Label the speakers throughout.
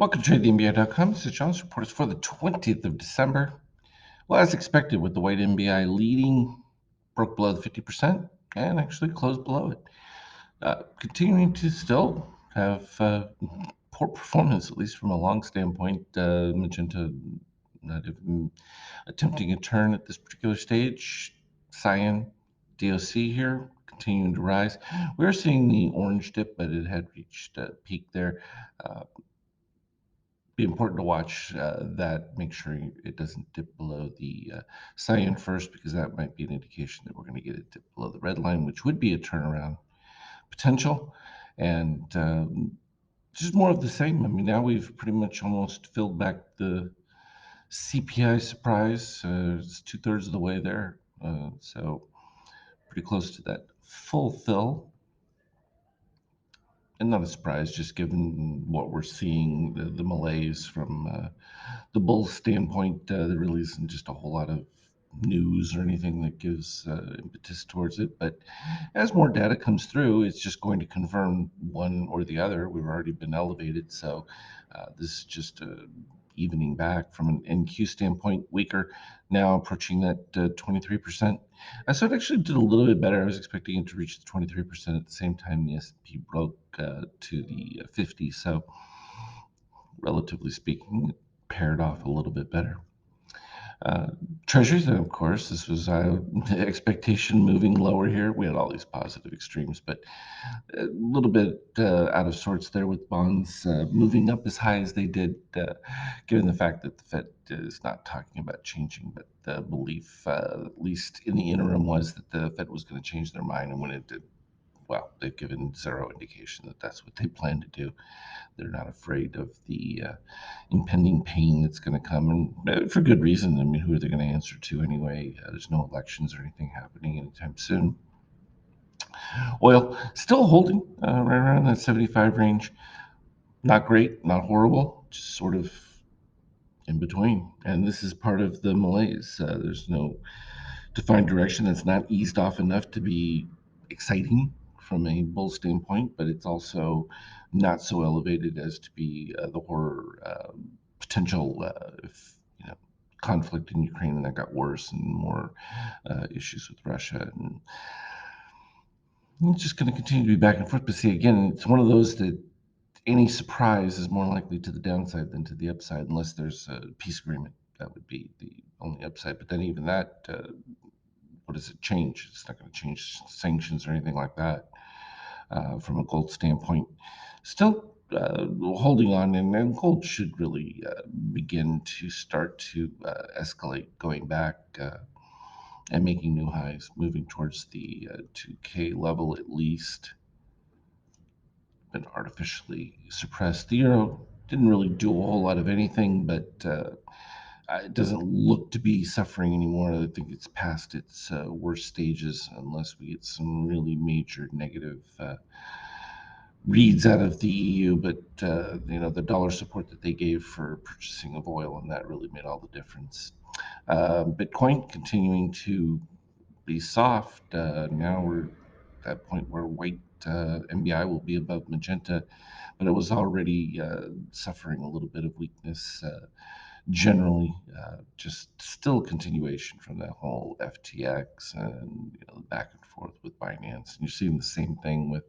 Speaker 1: Welcome to TradeTheNBI.com. This is John's report is for the 20th of December. Well, as expected, with the white NBI leading, broke below the 50% and actually closed below it. Continuing to still have poor performance, at least from a long standpoint. Magenta not even attempting a turn at this particular stage. Cyan, DOC here, continuing to rise. We're seeing the orange dip, but it had reached a peak there. Uh, be important to watch that. Make sure it doesn't dip below the cyan first, because that might be an indication that we're going to get it dip below the red line, which would be a turnaround potential. And just more of the same. I mean, now we've pretty much almost filled back the CPI surprise. It's two-thirds of the way there. So pretty close to that full fill. And not a surprise, just given what we're seeing, the malaise from the Bulls' standpoint. There really isn't just a whole lot of news or anything that gives impetus towards it. But as more data comes through, it's just going to confirm one or the other. We've already been elevated, so this is just a evening back from an NQ standpoint, weaker, now approaching that 23%. So it actually did a little bit better. I was expecting it to reach the 23% at the same time the S&P broke to the 50. So relatively speaking, it paired off a little bit better. Uh, Treasuries, of course, this was expectation moving lower here. We had all these positive extremes, but a little bit out of sorts there with bonds moving up as high as they did, given the fact that the Fed is not talking about changing, but the belief, at least in the interim, was that the Fed was going to change their mind. And when it did, well, they've given zero indication that that's what they plan to do. They're not afraid of the impending pain that's going to come, and for good reason. I mean, who are they going to answer to anyway? There's no elections or anything happening anytime soon. Oil still holding right around that 75 range. Not great, not horrible, just sort of in between. And this is part of the malaise. There's no defined direction. That's not eased off enough to be exciting from a bull standpoint, but it's also not so elevated as to be the horror potential if conflict in Ukraine and that got worse, and more issues with Russia. And it's just going to continue to be back and forth. But see, again, it's one of those that any surprise is more likely to the downside than to the upside, unless there's a peace agreement. That would be the only upside. But then even that, what does it change? It's not going to change sanctions or anything like that. From a gold standpoint, still holding on, and gold should really begin to start to escalate, going back and making new highs, moving towards the 2K level at least. Been artificially suppressed. The euro didn't really do a whole lot of anything, but it doesn't look to be suffering anymore. I think it's past its worst stages, unless we get some really major negative reads out of the EU. But the dollar support that they gave for purchasing of oil, and that really made all the difference. Bitcoin continuing to be soft. Now we're at that point where white MBI will be above magenta, but it was already suffering a little bit of weakness generally. Just still continuation from that whole FTX and back and forth with Binance. And you're seeing the same thing with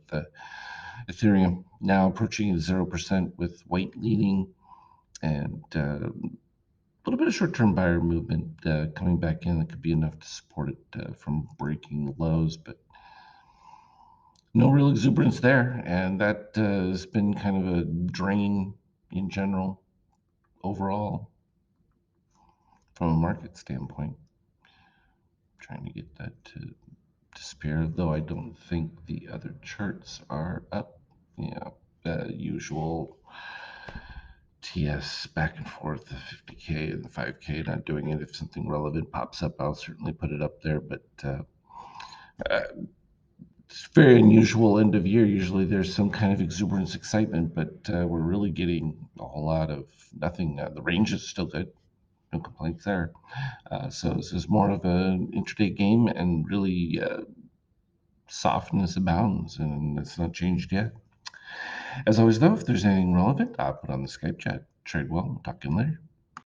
Speaker 1: Ethereum, now approaching 0% with white leading, and little bit of short-term buyer movement coming back in that could be enough to support it from breaking the lows, but no real exuberance there, and that has been kind of a drain in general overall from a market standpoint. Trying to get that to disappear, though I don't think the other charts are up. Yeah, usual TS back and forth, the 50K and the 5K, not doing it. If something relevant pops up, I'll certainly put it up there. But it's very unusual end of year. Usually there's some kind of exuberance, excitement, but we're really getting a whole lot of nothing. The range is still good. No complaints there. So this is more of an intraday game, and really softness abounds, and it's not changed yet. As always, though, if there's anything relevant, I'll put on the Skype chat. Trade well. Talk to you later.